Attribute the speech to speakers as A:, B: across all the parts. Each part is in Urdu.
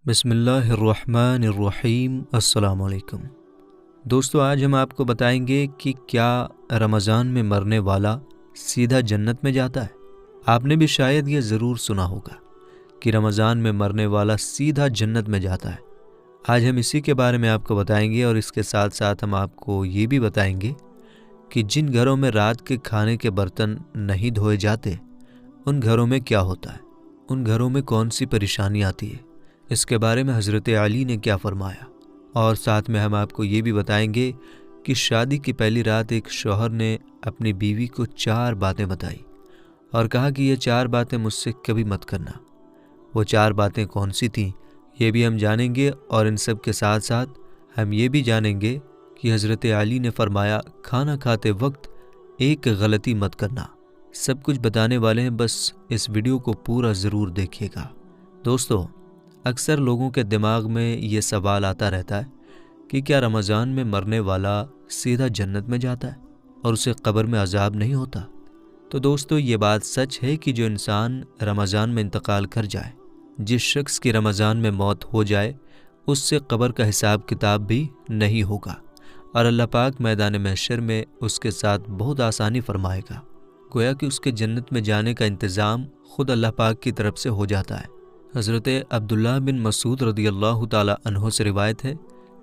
A: بسم اللہ الرحمن الرحیم۔ السلام علیکم دوستو، آج ہم آپ کو بتائیں گے کہ کیا رمضان میں مرنے والا سیدھا جنت میں جاتا ہے۔ آپ نے بھی شاید یہ ضرور سنا ہوگا کہ رمضان میں مرنے والا سیدھا جنت میں جاتا ہے۔ آج ہم اسی کے بارے میں آپ کو بتائیں گے، اور اس کے ساتھ ساتھ ہم آپ کو یہ بھی بتائیں گے کہ جن گھروں میں رات کے کھانے کے برتن نہیں دھوئے جاتے ان گھروں میں کیا ہوتا ہے، ان گھروں میں کون سی پریشانی آتی ہے، اس کے بارے میں حضرت علی نے کیا فرمایا۔ اور ساتھ میں ہم آپ کو یہ بھی بتائیں گے کہ شادی کی پہلی رات ایک شوہر نے اپنی بیوی کو 4 باتیں بتائی اور کہا کہ یہ 4 باتیں مجھ سے کبھی مت کرنا۔ وہ 4 باتیں کون سی تھیں یہ بھی ہم جانیں گے، اور ان سب کے ساتھ ساتھ ہم یہ بھی جانیں گے کہ حضرت علی نے فرمایا کھانا کھاتے وقت ایک غلطی مت کرنا۔ سب کچھ بتانے والے ہیں، بس اس ویڈیو کو پورا ضرور دیکھیے گا۔ دوستو، اکثر لوگوں کے دماغ میں یہ سوال آتا رہتا ہے کہ کیا رمضان میں مرنے والا سیدھا جنت میں جاتا ہے اور اسے قبر میں عذاب نہیں ہوتا؟ تو دوستو، یہ بات سچ ہے کہ جو انسان رمضان میں انتقال کر جائے، جس شخص کی رمضان میں موت ہو جائے، اس سے قبر کا حساب کتاب بھی نہیں ہوگا، اور اللہ پاک میدان محشر میں اس کے ساتھ بہت آسانی فرمائے گا۔ گویا کہ اس کے جنت میں جانے کا انتظام خود اللہ پاک کی طرف سے ہو جاتا ہے۔ حضرت عبداللہ بن مسعود رضی اللہ تعالی عنہ سے روایت ہے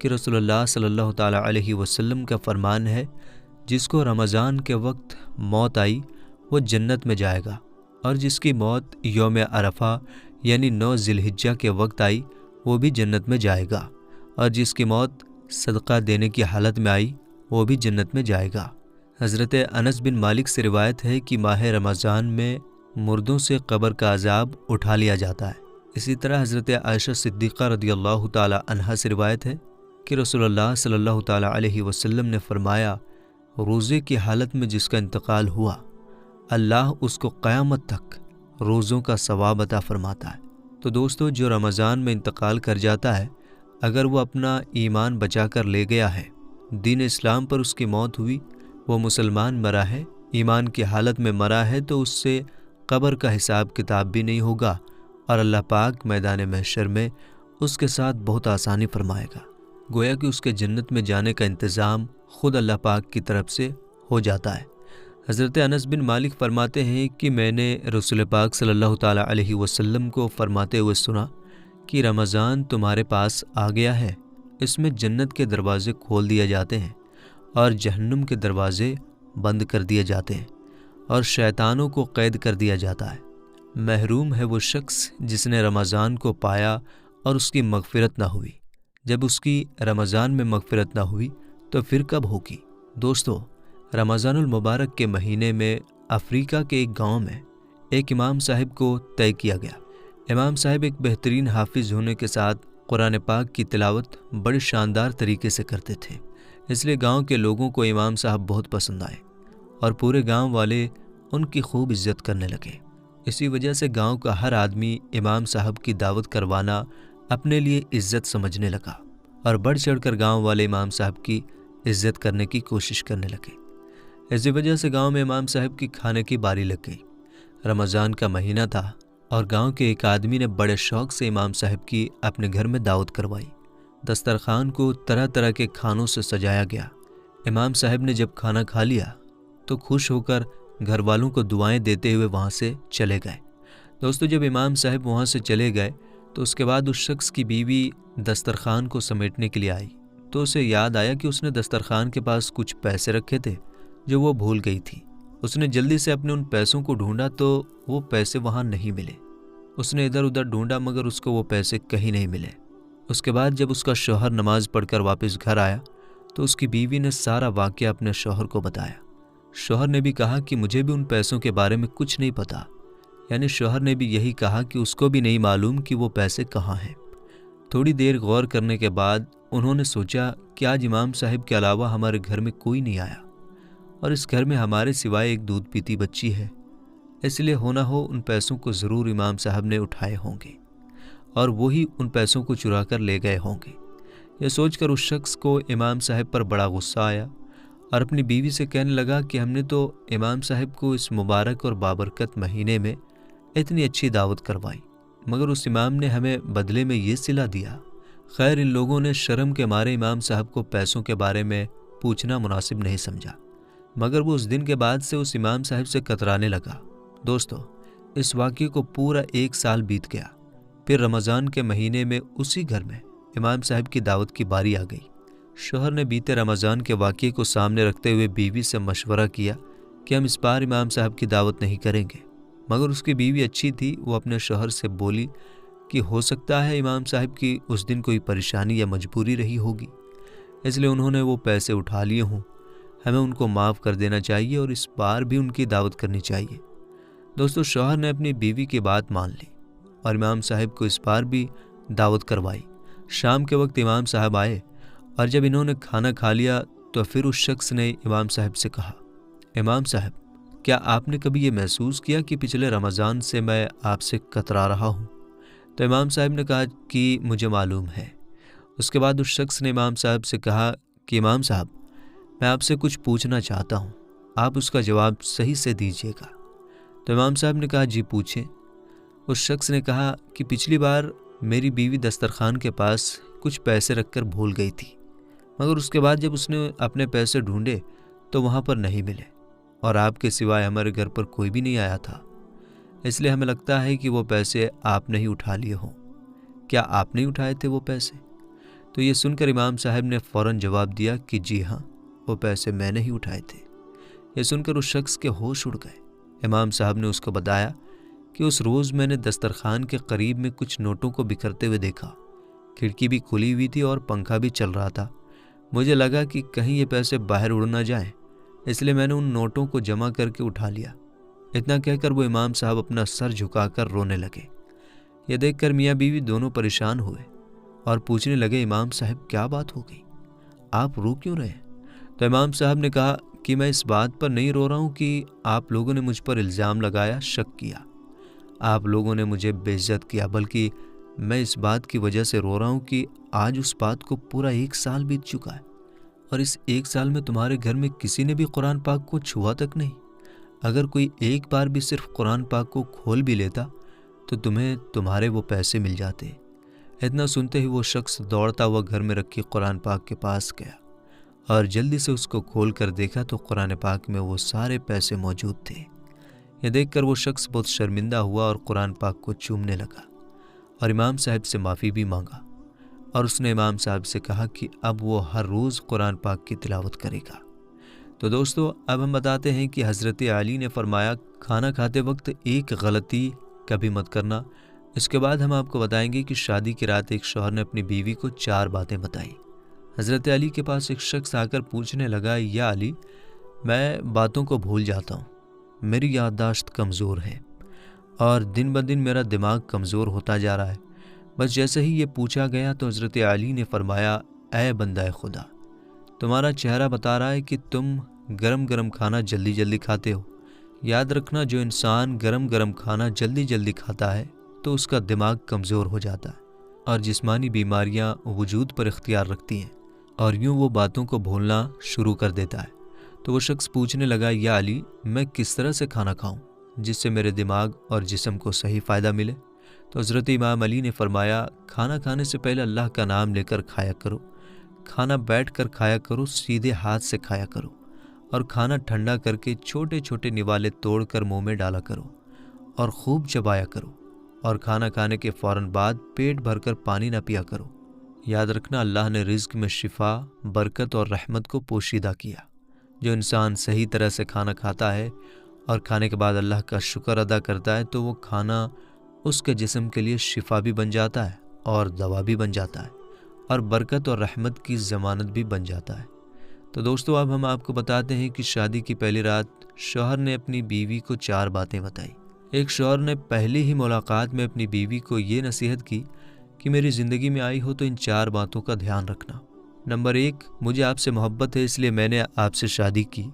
A: کہ رسول اللہ صلی اللہ تعالی علیہ وسلم کا فرمان ہے، جس کو رمضان کے وقت موت آئی وہ جنت میں جائے گا، اور جس کی موت یوم عرفہ یعنی 9 ذی الحجہ کے وقت آئی وہ بھی جنت میں جائے گا، اور جس کی موت صدقہ دینے کی حالت میں آئی وہ بھی جنت میں جائے گا۔ حضرت انس بن مالک سے روایت ہے کہ ماہ رمضان میں مردوں سے قبر کا عذاب اٹھا لیا جاتا ہے۔ اسی طرح حضرت عائشہ صدیقہ رضی اللہ تعالی عنہا سے روایت ہے کہ رسول اللہ صلی اللہ تعالی علیہ وسلم نے فرمایا، روزے کی حالت میں جس کا انتقال ہوا، اللہ اس کو قیامت تک روزوں کا ثواب عطا فرماتا ہے۔ تو دوستو، جو رمضان میں انتقال کر جاتا ہے، اگر وہ اپنا ایمان بچا کر لے گیا ہے، دین اسلام پر اس کی موت ہوئی، وہ مسلمان مرا ہے، ایمان کی حالت میں مرا ہے، تو اس سے قبر کا حساب کتاب بھی نہیں ہوگا، اور اللہ پاک میدان محشر میں اس کے ساتھ بہت آسانی فرمائے گا۔ گویا کہ اس کے جنت میں جانے کا انتظام خود اللہ پاک کی طرف سے ہو جاتا ہے۔ حضرت انس بن مالک فرماتے ہیں کہ میں نے رسول پاک صلی اللہ تعالی علیہ وسلم کو فرماتے ہوئے سنا کہ رمضان تمہارے پاس آ گیا ہے، اس میں جنت کے دروازے کھول دیے جاتے ہیں اور جہنم کے دروازے بند کر دیے جاتے ہیں، اور شیطانوں کو قید کر دیا جاتا ہے۔ محروم ہے وہ شخص جس نے رمضان کو پایا اور اس کی مغفرت نہ ہوئی۔ جب اس کی رمضان میں مغفرت نہ ہوئی تو پھر کب ہوگی؟ دوستو، رمضان المبارک کے مہینے میں افریقہ کے ایک گاؤں میں ایک امام صاحب کو طے کیا گیا۔ امام صاحب ایک بہترین حافظ ہونے کے ساتھ قرآن پاک کی تلاوت بڑے شاندار طریقے سے کرتے تھے، اس لیے گاؤں کے لوگوں کو امام صاحب بہت پسند آئے اور پورے گاؤں والے ان کی خوب عزت کرنے لگے۔ اسی وجہ سے گاؤں کا ہر آدمی امام صاحب کی دعوت کروانا اپنے لیے عزت سمجھنے لگا، اور بڑھ چڑھ کر گاؤں والے امام صاحب کی عزت کرنے کی کوشش کرنے لگے۔ اسی وجہ سے گاؤں میں امام صاحب کی کھانے کی باری لگ گئی۔ رمضان کا مہینہ تھا، اور گاؤں کے ایک آدمی نے بڑے شوق سے امام صاحب کی اپنے گھر میں دعوت کروائی۔ دسترخوان کو طرح طرح کے کھانوں سے سجایا گیا۔ امام صاحب نے جب کھانا کھا لیا تو خوش ہو کر گھر والوں کو دعائیں دیتے ہوئے وہاں سے چلے گئے۔ دوستو، جب امام صاحب وہاں سے چلے گئے تو اس کے بعد اس شخص کی بیوی دسترخوان کو سمیٹنے کے لیے آئی، تو اسے یاد آیا کہ اس نے دسترخوان کے پاس کچھ پیسے رکھے تھے جو وہ بھول گئی تھی۔ اس نے جلدی سے اپنے ان پیسوں کو ڈھونڈا تو وہ پیسے وہاں نہیں ملے۔ اس نے ادھر ادھر ڈھونڈا مگر اس کو وہ پیسے کہیں نہیں ملے۔ اس کے بعد جب اس کا شوہر نماز پڑھ کر واپس گھر آیا تو اس کی بیوی نے سارا واقعہ اپنے شوہر کو بتایا۔ شوہر نے بھی کہا کہ مجھے بھی ان پیسوں کے بارے میں کچھ نہیں پتا، یعنی شوہر نے بھی یہی کہا کہ اس کو بھی نہیں معلوم کہ وہ پیسے کہاں ہیں۔ تھوڑی دیر غور کرنے کے بعد انہوں نے سوچا کہ آج امام صاحب کے علاوہ ہمارے گھر میں کوئی نہیں آیا، اور اس گھر میں ہمارے سوائے ایک دودھ پیتی بچی ہے، اس لیے ہونا ہو ان پیسوں کو ضرور امام صاحب نے اٹھائے ہوں گے، اور وہی ان پیسوں کو چرا کر لے گئے ہوں گے۔ یہ سوچ کر اس شخص کو امام صاحب پر بڑا غصہ آیا، اور اپنی بیوی سے کہنے لگا کہ ہم نے تو امام صاحب کو اس مبارک اور بابرکت مہینے میں اتنی اچھی دعوت کروائی، مگر اس امام نے ہمیں بدلے میں یہ صلہ دیا۔ خیر، ان لوگوں نے شرم کے مارے امام صاحب کو پیسوں کے بارے میں پوچھنا مناسب نہیں سمجھا، مگر وہ اس دن کے بعد سے اس امام صاحب سے کترانے لگا۔ دوستو، اس واقعے کو پورا 1 سال بیت گیا۔ پھر رمضان کے مہینے میں اسی گھر میں امام صاحب کی دعوت کی باری آ گئی۔ شوہر نے بیتے رمضان کے واقعے کو سامنے رکھتے ہوئے بیوی سے مشورہ کیا کہ ہم اس بار امام صاحب کی دعوت نہیں کریں گے، مگر اس کی بیوی اچھی تھی، وہ اپنے شوہر سے بولی کہ ہو سکتا ہے امام صاحب کی اس دن کوئی پریشانی یا مجبوری رہی ہوگی، اس لیے انہوں نے وہ پیسے اٹھا لیے ہوں، ہمیں ان کو معاف کر دینا چاہیے اور اس بار بھی ان کی دعوت کرنی چاہیے۔ دوستو، شوہر نے اپنی بیوی کی بات مان لی اور امام صاحب کو اس بار بھی دعوت کروائی۔ شام کے وقت امام صاحب آئے اور جب انہوں نے کھانا کھا لیا تو پھر اس شخص نے امام صاحب سے کہا، امام صاحب، کیا آپ نے کبھی یہ محسوس کیا کہ پچھلے رمضان سے میں آپ سے کترا رہا ہوں؟ تو امام صاحب نے کہا کہ مجھے معلوم ہے۔ اس کے بعد اس شخص نے امام صاحب سے کہا کہ امام صاحب، میں آپ سے کچھ پوچھنا چاہتا ہوں، آپ اس کا جواب صحیح سے دیجیے گا۔ تو امام صاحب نے کہا جی پوچھیں۔ اس شخص نے کہا کہ پچھلی بار میری بیوی دسترخوان کے پاس کچھ پیسے رکھ کر بھول گئی تھی، مگر اس کے بعد جب اس نے اپنے پیسے ڈھونڈے تو وہاں پر نہیں ملے، اور آپ کے سوائے ہمارے گھر پر کوئی بھی نہیں آیا تھا، اس لیے ہمیں لگتا ہے کہ وہ پیسے آپ نے ہی اٹھا لیے ہوں۔ کیا آپ نہیں اٹھائے تھے وہ پیسے؟ تو یہ سن کر امام صاحب نے فوراً جواب دیا کہ جی ہاں، وہ پیسے میں نے ہی اٹھائے تھے۔ یہ سن کر اس شخص کے ہوش اڑ گئے۔ امام صاحب نے اس کو بتایا کہ اس روز میں نے دسترخوان کے قریب میں کچھ نوٹوں کو بکھرتے ہوئے دیکھا، کھڑکی بھی کھلی ہوئی تھی اور پنکھا بھی چل رہا تھا۔ مجھے لگا کہ کہیں یہ پیسے باہر اڑ نہ جائیں، اس لیے میں نے ان نوٹوں کو جمع کر کے اٹھا لیا۔ اتنا کہہ کر وہ امام صاحب اپنا سر جھکا کر رونے لگے۔ یہ دیکھ کر میاں بیوی دونوں پریشان ہوئے اور پوچھنے لگے، امام صاحب کیا بات ہو گئی، آپ رو کیوں رہے؟ تو امام صاحب نے کہا کہ میں اس بات پر نہیں رو رہا ہوں کہ آپ لوگوں نے مجھ پر الزام لگایا، شک کیا، آپ لوگوں نے مجھے بے عزت کیا، بلکہ میں اس بات کی وجہ سے رو رہا ہوں کہ آج اس بات کو پورا 1 سال بیت چکا ہے، اور اس 1 سال میں تمہارے گھر میں کسی نے بھی قرآن پاک کو چھوا تک نہیں۔ اگر کوئی ایک بار بھی صرف قرآن پاک کو کھول بھی لیتا تو تمہیں تمہارے وہ پیسے مل جاتے۔ اتنا سنتے ہی وہ شخص دوڑتا ہوا گھر میں رکھی قرآن پاک کے پاس گیا اور جلدی سے اس کو کھول کر دیکھا تو قرآن پاک میں وہ سارے پیسے موجود تھے۔ یہ دیکھ کر وہ شخص بہت شرمندہ ہوا اور قرآن پاک کو چومنے لگا اور امام صاحب سے معافی بھی مانگا، اور اس نے امام صاحب سے کہا کہ اب وہ ہر روز قرآن پاک کی تلاوت کرے گا۔ تو دوستو، اب ہم بتاتے ہیں کہ حضرت علی نے فرمایا کھانا کھاتے وقت ایک غلطی کبھی مت کرنا۔ اس کے بعد ہم آپ کو بتائیں گے کہ شادی کی رات ایک شوہر نے اپنی بیوی کو 4 باتیں بتائی۔ حضرت علی کے پاس ایک شخص آ کر پوچھنے لگا، یا علی، میں باتوں کو بھول جاتا ہوں، میری یادداشت کمزور ہے اور دن بدن میرا دماغ کمزور ہوتا جا رہا ہے۔ بس جیسے ہی یہ پوچھا گیا تو حضرت علی نے فرمایا، اے بندہ خدا، تمہارا چہرہ بتا رہا ہے کہ تم گرم گرم کھانا جلدی جلدی کھاتے ہو۔ یاد رکھنا، جو انسان گرم گرم کھانا جلدی جلدی کھاتا ہے تو اس کا دماغ کمزور ہو جاتا ہے اور جسمانی بیماریاں وجود پر اختیار رکھتی ہیں، اور یوں وہ باتوں کو بھولنا شروع کر دیتا ہے۔ تو وہ شخص پوچھنے لگا، یا علی، میں کس طرح سے کھانا کھاؤں جس سے میرے دماغ اور جسم کو صحیح فائدہ ملے؟ تو حضرت امام علی نے فرمایا، کھانا کھانے سے پہلے اللہ کا نام لے کر کھایا کرو، کھانا بیٹھ کر کھایا کرو، سیدھے ہاتھ سے کھایا کرو، اور کھانا ٹھنڈا کر کے چھوٹے چھوٹے نوالے توڑ کر منہ میں ڈالا کرو اور خوب چبایا کرو، اور کھانا کھانے کے فوراً بعد پیٹ بھر کر پانی نہ پیا کرو۔ یاد رکھنا، اللہ نے رزق میں شفا، برکت اور رحمت کو پوشیدہ کیا۔ جو انسان صحیح طرح سے کھانا کھاتا ہے اور کھانے کے بعد اللہ کا شکر ادا کرتا ہے تو وہ کھانا اس کے جسم کے لیے شفا بھی بن جاتا ہے اور دوا بھی بن جاتا ہے اور برکت اور رحمت کی ضمانت بھی بن جاتا ہے۔ تو دوستو، اب ہم آپ کو بتاتے ہیں کہ شادی کی پہلی رات شوہر نے اپنی بیوی کو 4 باتیں بتائی۔ ایک شوہر نے پہلی ہی ملاقات میں اپنی بیوی کو یہ نصیحت کی کہ میری زندگی میں آئی ہو تو ان 4 باتوں کا دھیان رکھنا۔ نمبر 1، مجھے آپ سے محبت ہے اس لیے میں نے آپ سے شادی کی۔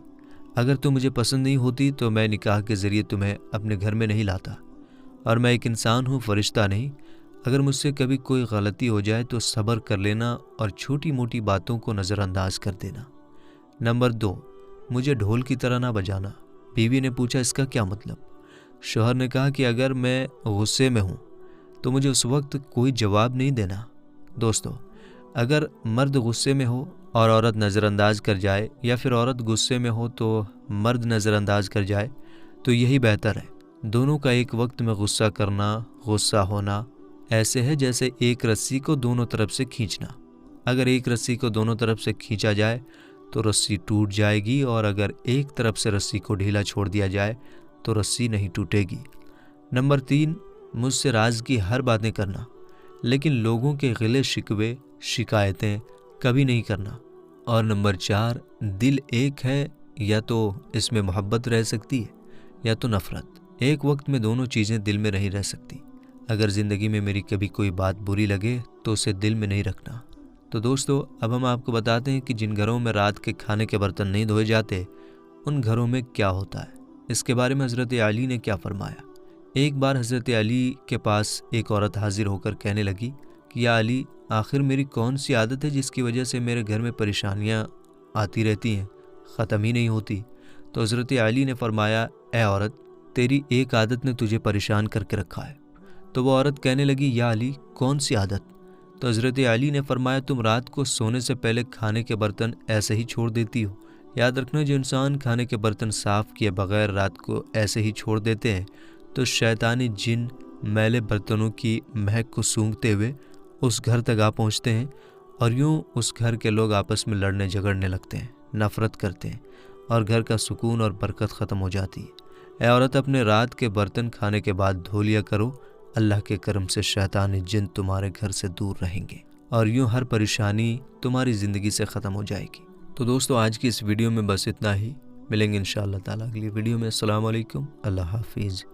A: اگر تم مجھے پسند نہیں ہوتی تو میں نکاح کے ذریعے تمہیں اپنے گھر میں نہیں لاتا، اور میں ایک انسان ہوں، فرشتہ نہیں۔ اگر مجھ سے کبھی کوئی غلطی ہو جائے تو صبر کر لینا اور چھوٹی موٹی باتوں کو نظر انداز کر دینا۔ نمبر 2، مجھے ڈھول کی طرح نہ بجانا۔ بیوی نے پوچھا، اس کا کیا مطلب؟ شوہر نے کہا کہ اگر میں غصے میں ہوں تو مجھے اس وقت کوئی جواب نہیں دینا۔ دوستو، اگر مرد غصے میں ہو اور عورت نظر انداز کر جائے، یا پھر عورت غصے میں ہو تو مرد نظر انداز کر جائے، تو یہی بہتر ہے۔ دونوں کا ایک وقت میں غصہ کرنا، غصہ ہونا ایسے ہے جیسے ایک رسی کو دونوں طرف سے کھینچنا۔ اگر ایک رسی کو دونوں طرف سے کھینچا جائے تو رسی ٹوٹ جائے گی، اور اگر ایک طرف سے رسی کو ڈھیلا چھوڑ دیا جائے تو رسی نہیں ٹوٹے گی۔ نمبر 3، مجھ سے راز کی ہر باتیں کرنا، لیکن لوگوں کے گلے شکوے، شکایتیں کبھی نہیں کرنا۔ اور نمبر 4، دل ایک ہے، یا تو اس میں محبت رہ سکتی ہے یا تو نفرت۔ ایک وقت میں دونوں چیزیں دل میں نہیں رہ سکتی۔ اگر زندگی میں میری کبھی کوئی بات بری لگے تو اسے دل میں نہیں رکھنا۔ تو دوستو، اب ہم آپ کو بتاتے ہیں کہ جن گھروں میں رات کے کھانے کے برتن نہیں دھوئے جاتے، ان گھروں میں کیا ہوتا ہے۔ اس کے بارے میں حضرت علی نے کیا فرمایا۔ ایک بار حضرت علی کے پاس ایک عورت حاضر ہو کر کہنے لگی کہ یا علی، آخر میری کون سی عادت ہے جس کی وجہ سے میرے گھر میں پریشانیاں آتی رہتی ہیں، ختم ہی نہیں ہوتی۔ تو حضرت علی نے فرمایا، اے عورت، تیری ایک عادت نے تجھے پریشان کر کے رکھا ہے۔ تو وہ عورت کہنے لگی، یا علی، کون سی عادت؟ تو حضرت علی نے فرمایا، تم رات کو سونے سے پہلے کھانے کے برتن ایسے ہی چھوڑ دیتی ہو۔ یاد رکھنا، جو انسان کھانے کے برتن صاف کیے بغیر رات کو ایسے ہی چھوڑ دیتے ہیں تو شیطانی جن میلے برتنوں کی مہک کو سونگھتے ہوئے اس گھر تک آ پہنچتے ہیں، اور یوں اس گھر کے لوگ آپس میں لڑنے جھگڑنے لگتے ہیں، نفرت کرتے ہیں، اور گھر کا سکون اور برکت ختم ہو جاتی ہے۔ اے عورت، اپنے رات کے برتن کھانے کے بعد دھو لیا کرو، اللہ کے کرم سے شیطانی جن تمہارے گھر سے دور رہیں گے، اور یوں ہر پریشانی تمہاری زندگی سے ختم ہو جائے گی۔ تو دوستو، آج کی اس ویڈیو میں بس اتنا ہی۔ ملیں گے انشاءاللہ تعالیٰ اگلی ویڈیو میں۔ السلام علیکم، اللہ حافظ۔